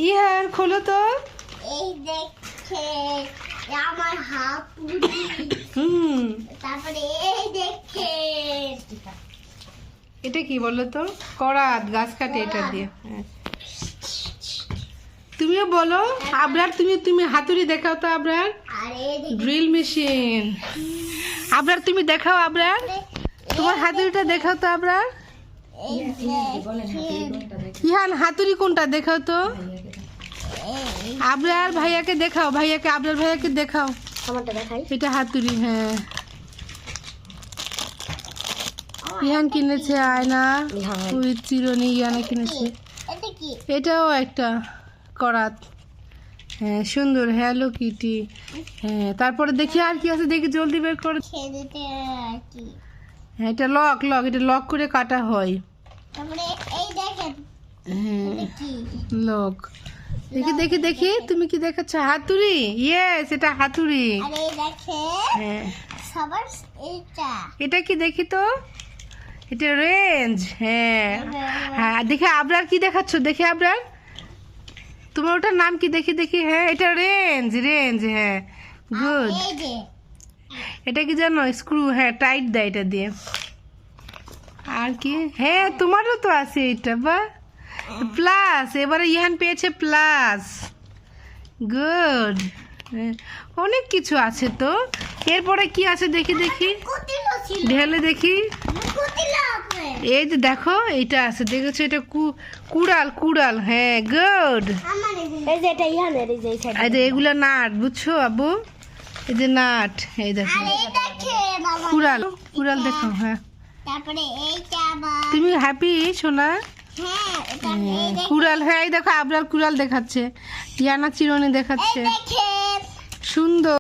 ইহান খোলো তো। এই দেখে আমার হাতুড়ি। তারপরে এই দেখে এটা কি বলো তো? করাত, গাছ কাটে এটা দিয়ে। তুমিও বলো আবরার, তুমি হাতুড়ি দেখাও তো আবরার। Drill machine. আবরার তুমি দেখাও, আবরার তোমার হাতুড়িটা দেখাও তো আবরার। ইহান হাতুড়ি কোনটা দেখাও তো। আবরার ভাইয়াকে দেখাও, আবরার ভাইয়াকে দেখাও। এটা হাতুড়ি। হ্যাঁ, ইহান কিনেছে আয়না, ওই চিরুনি ইয়ানা কিনেছে। এটাও একটা করাত। হ্যাঁ সুন্দর, হ্যালো কিটি। হ্যাঁ তারপরে দেখি আর কি আছে, দেখি জলদি বের করে। হ্যাঁ এটা লক, এটা লক করে কাটা হয়। হ্যাঁ লক। দেখি তুমি কি দেখাচ্ছ? হাতুড়ি। ইয়েস, এটা হাতুড়ি। হ্যাঁ এটা কি দেখি তো? এটা রেঞ্জ। হ্যাঁ হ্যাঁ দেখে আবরার কি দেখাচ্ছ? দেখে আবরার তোমার ওটার নাম কি? দেখি। হ্যাঁ এটা রেঞ্জ। হ্যাঁ গুড। এটা কি জানো? স্ক্রু। হ্যাঁ টাইট দেয় এটা দিয়ে। আর কি? হ্যাঁ তোমারও তো আছে এটা। বা প্লাস, এবারে ইহান পেয়েছে প্লাস। গুড। অনেক কিছু আছে তো। এরপরে কি আছে দেখি ঢেলে দেখি। এই যে দেখো এইটা আছে, দেখেছো? এটা কুড়াল। হ্যাঁ গুড। এই যে এগুলা নাট, বুঝছো আব্বু? এই যে নাট, এই দেখো কুড়াল দেখো। হ্যাঁ তুমি হ্যাপি সোনা? কুড়াল। হ্যাঁ এই দেখো আবরার কুড়াল দেখাচ্ছে, ইয়ানা চিরুনি দেখাচ্ছে। সুন্দর।